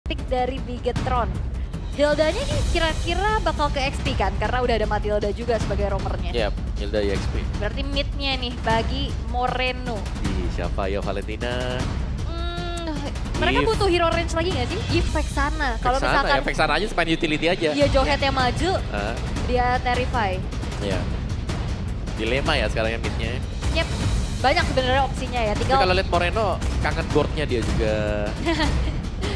pick dari Bigetron. Hildanya ini kira-kira bakal ke XP kan? Karena udah ada Matilda juga sebagai roamernya. Yap, Hilda EXP. Berarti mid-nya nih bagi Moreno. Di siapa ya Valentina? Mereka If. butuh hero range lagi nggak sih? If Vexana. Kalau misalkan Vexana aja sepanjang utility aja. dia johetnya maju, dia terrify. Iya. Dilema ya sekarang yang midnya. Yep. Banyak sebenarnya opsinya ya. Tapi Tinggal kalau lihat Moreno, kangen boardnya dia juga.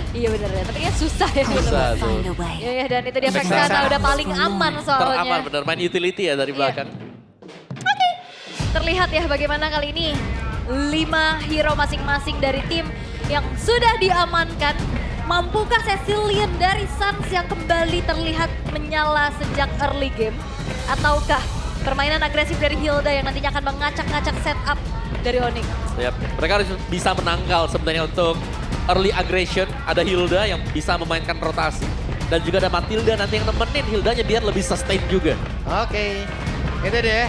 iya bener ya, tapi ya susah ya. Susah tuh. Iya ya, dan itu dia Vexana Vexana udah paling aman soalnya. Teraman bener, main utility ya dari belakang. Oke. Terlihat ya bagaimana kali ini 5 hero masing-masing dari tim yang sudah diamankan. Mampukah Cecilian dari Suns yang kembali terlihat menyala sejak early game? Ataukah permainan agresif dari Hilda yang nantinya akan mengacak-ngacak setup dari Onyx? Yap. Mereka harus bisa menangkal sebenarnya untuk early aggression. Ada Hilda yang bisa memainkan rotasi. Dan juga ada Matilda nanti yang nemenin Hildanya biar lebih sustain juga. Oke, itu deh.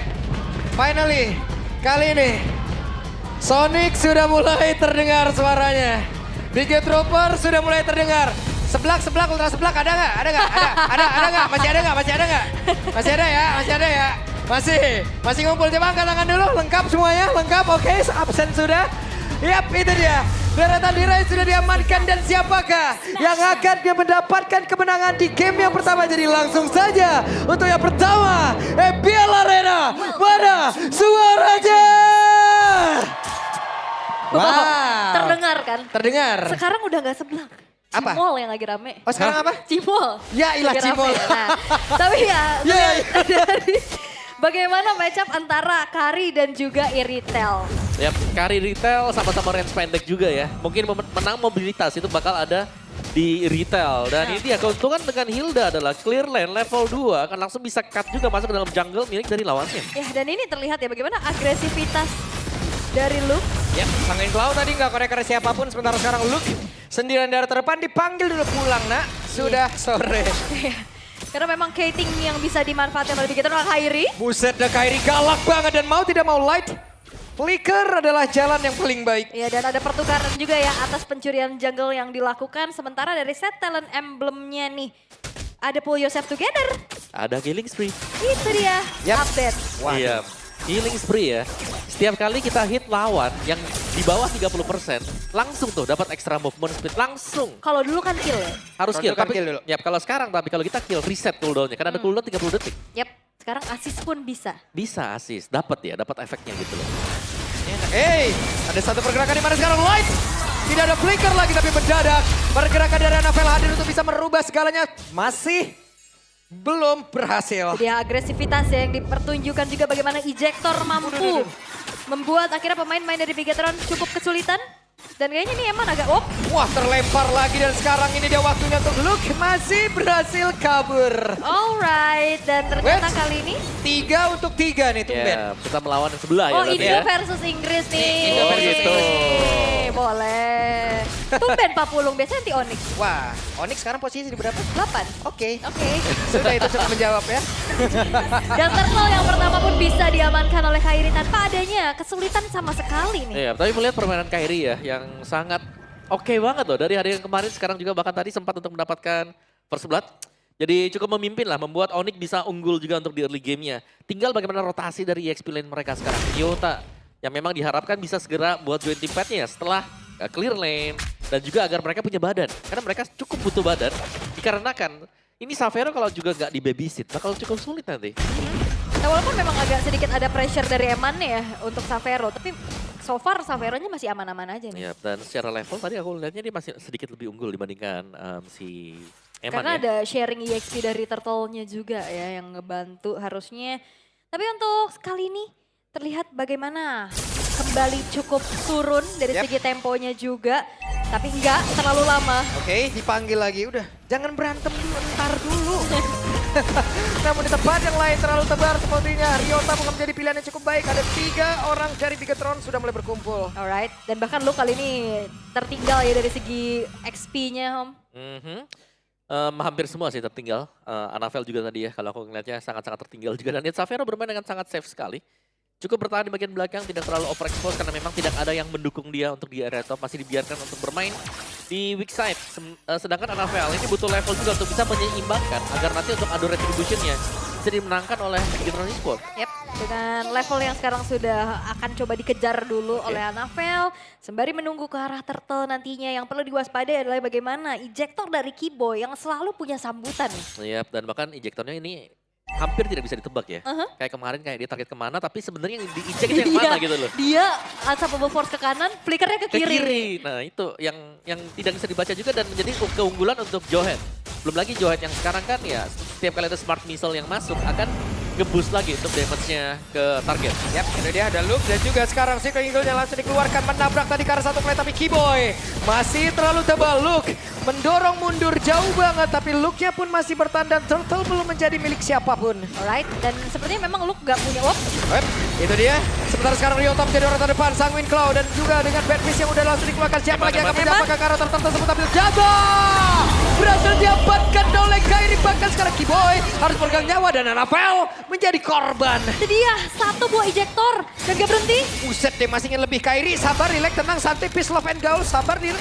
Finally, kali ini Sonic sudah mulai terdengar suaranya. Biget Trooper sudah mulai terdengar. Seblak, ultra seblak, ada nggak? Ada nggak? Ada nggak? Masih ada nggak? Masih ada nggak? Masih ada ya? Masih ada ya? Masih ngumpul. Coba angkat tangan dulu, lengkap semuanya, lengkap. Oke, absen sudah. Yap, itu dia. Deretan Dirai sudah diamankan dan siapakah yang akan mendapatkan kemenangan di game yang pertama. Jadi langsung saja untuk yang pertama, EPL Arena. Mana suaranya? Wow. Terdengar kan? Terdengar. Sekarang udah nggak seblak. Apa? Cimol yang lagi rame. Oh sekarang apa? Cimol. Ya ilah Lagi rame. Cimol. Nah, tapi ya, Ya, dari bagaimana matchup antara Kari dan juga Iritel. Yap, Kari Retail sama-sama range pendek juga ya. Mungkin menang mobilitas itu bakal ada di Retail. Dan ini dia keuntungan dengan Hilda adalah clear lane level 2 akan langsung bisa cut juga masuk ke dalam jungle milik dari lawannya. Ya, dan ini terlihat ya bagaimana agresivitas dari Luke. Ya, Sang Cloud tadi nggak korek-korek siapapun. Sementara sekarang Luke sendirian dari terdepan dipanggil dulu pulang nak. Sudah sore. Karena memang Kating yang bisa dimanfaatkan oleh Bigetron adalah Kairi. Buset dah Kairi galak banget dan mau tidak mau light. Flicker adalah jalan yang paling baik. Ya, dan ada pertukaran juga ya atas pencurian jungle yang dilakukan. Sementara dari set talent emblemnya nih. Ada pull yourself together. Ada killing spree. Itu dia Yap. update. Wah. Iya, killing spree ya. Setiap kali kita hit lawan yang di bawah 30%, langsung tuh dapat extra movement speed langsung. Kalau dulu kan kill ya? Harus Kalau kill, dulu kan tapi kill dulu. Yap, kalau sekarang kalau kita kill reset cooldownnya karena ada cooldown 30 detik. Yap, sekarang assist pun bisa. Bisa assist, dapat ya, dapat efeknya gitu loh. Hey, ada satu pergerakan di mana sekarang light. Tidak ada flicker lagi tapi mendadak. Pergerakan dari Anavel hadir untuk bisa merubah segalanya. Masih belum berhasil. Dia agresivitas ya yang dipertunjukkan juga bagaimana ejector mampu membuat akhirnya pemain-pemain dari Bigetron cukup kesulitan. Dan kayaknya ini emang agak Wah terlempar lagi dan sekarang ini dia waktunya untuk Luke masih berhasil kabur. alright. Dan ternyata Wait. kali ini 3 untuk 3 nih tumben. Ya, kita melawan yang sebelah oh ya tadi Indo ya. versus Inggris nih. Indo versus gitu. Inggris. Boleh. Tumben Pak Pulung, biasanya anti Onyx. Wah, Onyx sekarang posisi di berapa? 8. Oke. Oke. Sudah itu cukup menjawab ya. Dan Turtle yang pertama pun bisa diamankan oleh Kairi tanpa adanya kesulitan sama sekali nih. Iya, tapi melihat permainan Kairi ya yang sangat oke banget loh. Dari hari yang kemarin sekarang juga bahkan tadi sempat untuk mendapatkan first blood. Jadi cukup memimpin lah, membuat Onyx bisa unggul juga untuk di early game-nya. Tinggal bagaimana rotasi dari EXP lane mereka sekarang. Yota yang memang diharapkan bisa segera buat join team fight-nya setelah clear lane. Dan juga agar mereka punya badan. Karena mereka cukup butuh badan. Dikarenakan ini Xavero kalau juga nggak di babysit bakal cukup sulit nanti. Nah, walaupun memang agak sedikit ada pressure dari Eman ya untuk Xavero. Tapi so far Xavero-nya masih aman-aman aja nih. Ya, dan secara level tadi aku lihatnya dia masih sedikit lebih unggul dibandingkan si Eman Karena ya. ada sharing EXP dari Turtle-nya juga ya yang ngebantu harusnya. Tapi untuk kali ini terlihat bagaimana kembali cukup turun dari Yep. segi temponya juga. Tapi enggak terlalu lama. Oke, dipanggil lagi. Udah, jangan berantem dulu, ntar dulu. Namun di tempat yang lain terlalu tebar sepertinya. Ryota bukan menjadi pilihan yang cukup baik. Ada 3 orang dari Bigetron sudah mulai berkumpul. Alright, dan bahkan lu kali ini tertinggal ya dari segi XP-nya, Om. Hampir semua sih tertinggal. Anavel juga tadi ya, kalau aku ngeliatnya sangat-sangat tertinggal juga. Dan lihat Xavero bermain dengan sangat safe sekali. Cukup bertahan di bagian belakang, tidak terlalu overexpose karena memang tidak ada yang mendukung dia untuk di area top. Masih dibiarkan untuk bermain di weak side. Sedangkan Anavel ini butuh level juga untuk bisa menyeimbangkan agar nanti untuk adu retribution-nya bisa dimenangkan oleh Bigetron Esports. Yep, dengan level yang sekarang sudah akan coba dikejar dulu oleh Anavel. Sembari menunggu ke arah turtle nantinya, yang perlu diwaspadai adalah bagaimana ejector dari Kiboy yang selalu punya sambutan. Yap, dan bahkan ejektornya ini hampir tidak bisa ditebak ya. Uh-huh. Kayak kemarin kayak dia target kemana, tapi sebenarnya yang di-eject itu yang mana gitu loh. Dia unstoppable force ke kanan, flickernya ke Ke kiri. kiri. Nah itu yang tidak bisa dibaca juga dan menjadi keunggulan untuk Johet. Belum lagi Johet yang sekarang kan ya setiap kali ada smart missile yang masuk akan nge-boost lagi untuk damage-nya ke target. Yap, itu dia ada Luke dan juga sekarang Cycling Eagle-nya langsung dikeluarkan menabrak tadi ke arah satu play tapi Kiboy masih terlalu tebal. Luke mendorong mundur jauh banget tapi Luke-nya pun masih bertanda turtle belum menjadi milik siapapun. Alright, dan sepertinya memang Luke gak punya wop. Itu dia. Sementara sekarang Rio Top jadi orang terdepan. Sanguine Claw dan juga dengan Bad Fish yang udah langsung dikeluarkan. Siapa lagi yang akan mendapatkan ke arah turtle tersebut tapi jaga! Berhasil diamankan oleh Kairi. Bahkan sekarang Kiboy harus pegang nyawa dan Anavel menjadi korban. Itu dia, satu buah ejector dan gak berhenti. Buset deh, masih ingin lebih. Kairi, sabar, relax, tenang, santai, peace, love, and gaul. Sabar, nih.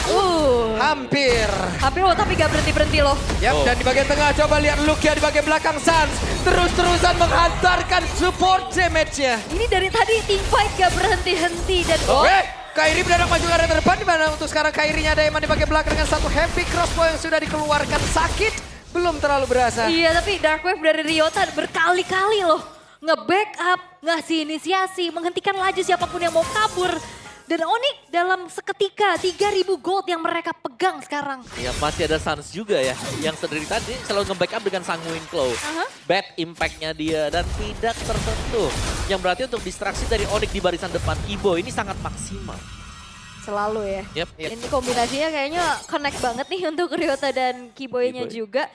Hampir. Hampir loh, tapi gak berhenti-berhenti loh. Yap, dan di bagian tengah coba lihat Luke ya di bagian belakang Sans. Terus-terusan menghantarkan support damage-nya. Ini dari tadi team fight gak berhenti-henti dan Kairi mendadak maju ke area terdepan, di mana untuk sekarang Kairinya ada Eman di bagian belakang dengan satu heavy crossbow yang sudah dikeluarkan. Sakit, belum terlalu berasa. Iya, tapi Dark Wave dari Ryota berkali-kali loh nge-backup, ngasih inisiasi, menghentikan laju siapapun yang mau kabur. Dan Onyx dalam seketika 3.000 gold yang mereka pegang sekarang. Ya masih ada Sans juga ya, yang dari tadi selalu nge-backup dengan Sanguine Claw. Bad impact-nya dia dan tidak tersentuh. Yang berarti untuk distraksi dari Onyx di barisan depan Kiboy ini sangat maksimal. Selalu ya. Yep. Ini kombinasinya kayaknya connect banget nih untuk Ryota dan Kiboy-nya juga.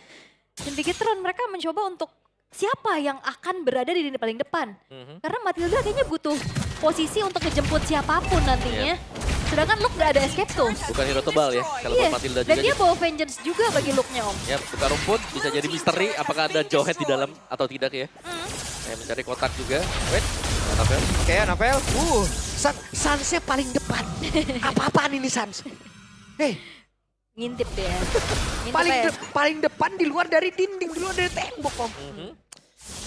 Dan Bigetron mereka mencoba untuk siapa yang akan berada di lini paling depan. Karena Matilda kayaknya butuh posisi untuk ngejemput siapapun nantinya. Sedangkan Luke gak ada escape tools. Bukan hero tebal ya, kalau buat Matilda juga. Dan dia bawa vengeance juga bagi Luke-nya Om. Ya, buka rumput bisa jadi misteri apakah ada Johet di dalam atau tidak ya. Saya mencari kotak juga. Wait, Anavel. Oke, Anavel. Sans-nya paling depan. Apa-apaan ini Sans? Hei, Ngintip deh ya. Ngintip paling depan di luar dari dinding, di luar dari tembok Om.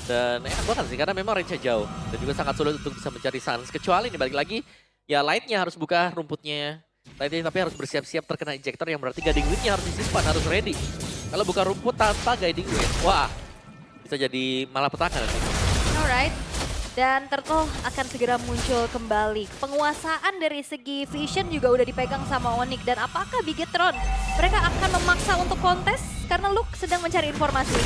Dan enak banget sih karena memang range-nya jauh. Dan juga sangat sulit untuk bisa mencari Sans. Kecuali nih balik lagi, ya Light-nya harus buka rumputnya. Light-nya tapi harus bersiap-siap terkena ejector yang berarti guiding wing-nya harus disimpan, harus ready. Kalau buka rumput tanpa guiding wing, wah bisa jadi malapetaka nanti. Alright. Dan Turtle akan segera muncul kembali. Penguasaan dari segi vision juga udah dipegang sama Onyx. Dan apakah Bigetron mereka akan memaksa untuk kontes? Karena Luke sedang mencari informasi.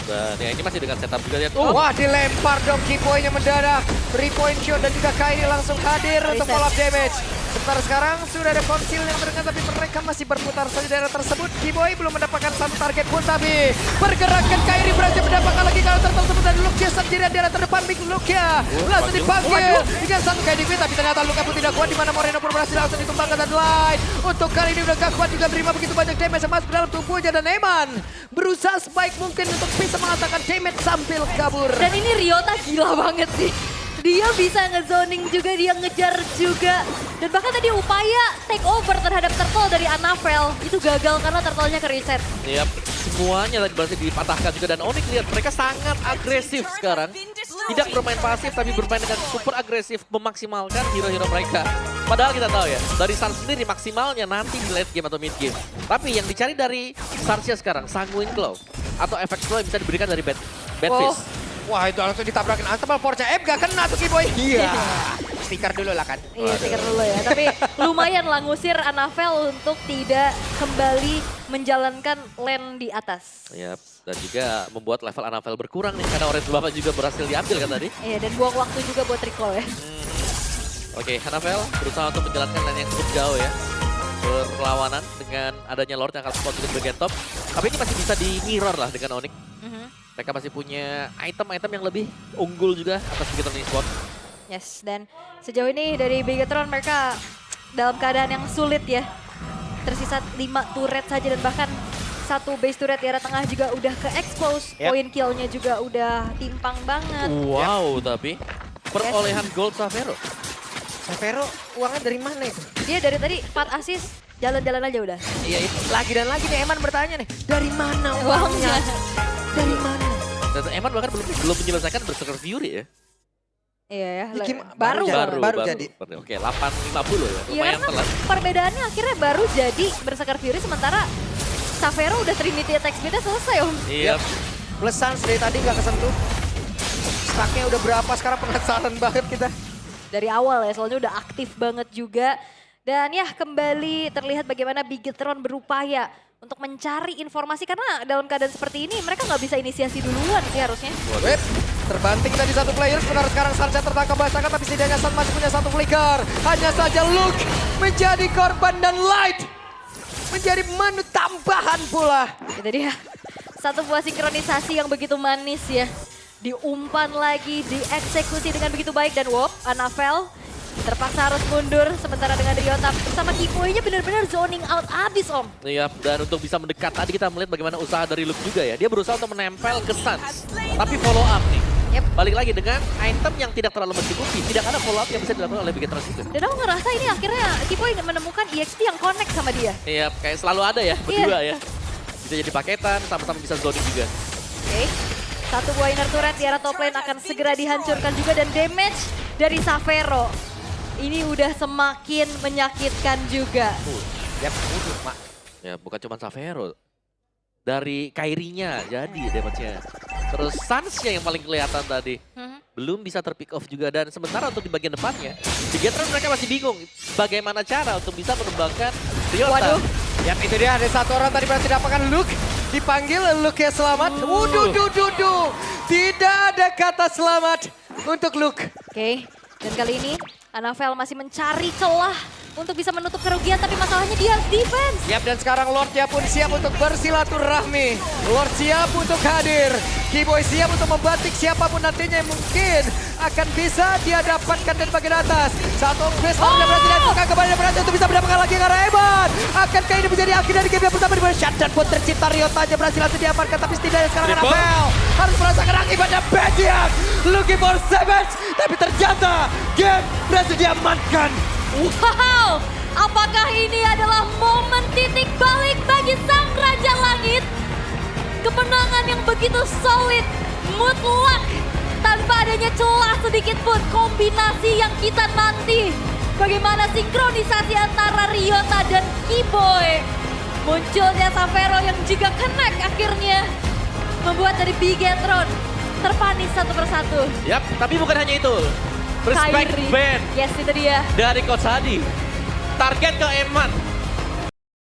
Dan ya ini masih dengan setup juga lihat. Wah, dilempar dong Kiboy-nya mendadak. 3-point shot dan juga Kairi langsung hadir untuk follow up damage. Sementara sekarang sudah ada konsil yang terdekat tapi mereka masih berputar saja di daerah tersebut. Kiboy belum mendapatkan satu target pun tapi pergerakan Kairi berhasil mendapatkan lagi kalau tersebut dan Luke sendirian di daerah terdepan. Big Luke ya langsung dipanggil dengan satu guiding wing tapi ternyata Luke pun tidak kuat di mana Moreno pun berhasil langsung ditumbangkan dan Light. Untuk kali ini udah gak kuat juga terima begitu banyak damage yang masuk dalam tubuhnya dan Eman berusaha sebaik mungkin untuk bisa mengatakan damage sambil kabur. Dan ini Ryota gila banget sih. Dia bisa ngezoning juga, dia ngejar juga. Dan bahkan tadi upaya take over terhadap Turtle dari Anavel itu gagal karena Turtle-nya ke reset. Yap, semuanya tadi berhasil dipatahkan juga dan Onyx lihat mereka sangat agresif sekarang. Tidak bermain pasif tapi bermain dengan super agresif memaksimalkan hero-hero mereka. Padahal kita tahu ya, dari Sans sendiri maksimalnya nanti di late game atau mid game. Tapi yang dicari dari Sansnya sekarang, Sanguine Claw atau efek slow yang bisa diberikan dari Bad Fist. Wah itu langsung ditabrakin Antebal Forza F gak kena tuh Kiboy. Iya. Stiker dulu lah kan. Iya stiker dulu ya. Tapi lumayan lah ngusir Anavel untuk tidak kembali menjalankan lane di atas. Yap, dan juga membuat level Anavel berkurang nih karena Orange Bapak juga berhasil diambil kan tadi. Iya dan buang waktu juga buat recall ya. Oke, Anavel berusaha untuk menjalankan lane yang cukup jauh ya. Berlawanan dengan adanya Lord yang akan support di bagian top. Tapi ini masih bisa di mirror lah dengan Onyx. Mereka masih punya item-item yang lebih unggul juga atas Bigetron Esports. Yes, dan sejauh ini dari Bigetron mereka dalam keadaan yang sulit ya. Tersisa 5 turret saja dan bahkan satu base turret di arah tengah juga udah ke-expose. Point kill-nya juga udah timpang banget. Wow, tapi perolehan gold Xavero. Xavero uangnya dari mana itu? Dia dari tadi 4 assist Jalan-jalan aja udah. Iya itu. Lagi dan lagi nih Eman bertanya nih. Dari mana Uangnya. uangnya? Dari mana? Dan Eman bahkan belum menyelesaikan Berserker Fury ya. Iya ya. Ini Baru. baru jadi. Oke, 850 ya. Iya Lumayan karena telat. perbedaannya akhirnya baru jadi Berserker Fury sementara Savero udah Trinity attack speed-nya selesai om. Iya. Plus Sans dari tadi nggak kesentuh. Stacknya udah berapa sekarang penasaran banget kita. Dari awal ya, soalnya udah aktif banget juga. Dan ya kembali terlihat bagaimana Bigetron berupaya untuk mencari informasi. Karena dalam keadaan seperti ini mereka nggak bisa inisiasi duluan sih harusnya. Wait, terbanting tadi satu player. Sebenarnya sekarang Sansa tertangkap basahkan tapi setidaknya San masih punya satu flicker. Hanya saja Luke menjadi korban dan Light menjadi menu tambahan pula. Itu dia. Satu buah sinkronisasi yang begitu manis ya. Diumpan lagi, dieksekusi dengan begitu baik. Dan Wop, Anavel terpaksa harus mundur. Sementara dengan Ryota bersama Kipoinya benar-benar zoning out abis om. Iya, dan untuk bisa mendekat tadi kita melihat bagaimana usaha dari Luke juga ya. Dia berusaha untuk menempel ke Sans. Tapi follow up nih. Yep. Balik lagi dengan item yang tidak terlalu mencukupi. Tidak ada follow up yang bisa dilakukan oleh Bigetron juga. Dan aku ngerasa ini akhirnya Kipoi menemukan EXP yang connect sama dia. Iya, kayak selalu ada ya, berdua ya. Bisa jadi paketan, sama-sama bisa zoning juga. Oke. Satu buah inner turret di arah top lane akan segera dihancurkan juga dan damage dari Savero. Ini udah semakin menyakitkan juga. Yap, Mak. Ya, bukan cuma Savero. Dari Kairinya jadi damage-nya. Terus Sans-nya yang paling kelihatan tadi. Belum bisa terpick off juga. Dan sementara untuk di bagian depannya, Bigetron mereka masih bingung bagaimana cara untuk bisa mengembangkan Ryota. Waduh. Yap, itu dia ada satu orang tadi berhasil dapatkan Luke. Dipanggil Luke ya selamat. Wuduh. Tidak ada kata selamat untuk Luke. Oke. Dan kali ini Anavel masih mencari celah untuk bisa menutup kerugian. Tapi masalahnya dia harus defense. Yap, dan sekarang Lordnya pun siap untuk bersilaturahmi. Lord siap untuk hadir. Keyboy siap untuk membatik siapapun nantinya yang mungkin akan bisa dia dapatkan dari bagian atas. Satu Chris Lord yang berhasil dihancurkan kembali dan berhasil untuk bisa mendapatkan lagi ke arah Eman. Akankah ini menjadi akhir dari game yang pertama di mana shutdown pun tercipta. Ryota aja berhasil langsung diamankan tapi setidaknya sekarang Anavel harus merasakan akibatnya Bediak. Looking for Savage tapi ternyata game berhasil diamankan. Wow, apakah ini adalah momen titik balik bagi Sang Raja Langit? Kemenangan yang begitu solid, mutlak, tanpa adanya celah sedikit pun. Kombinasi yang kita nanti. Bagaimana sinkronisasi antara Ryota dan Keyboy. Munculnya Savero yang juga connect akhirnya. Membuat dari Bigetron terpanis satu persatu. Yap, tapi bukan hanya itu. Respect Kairi. band Yes, itu dia. dari Coach Hadi. Target ke Eman.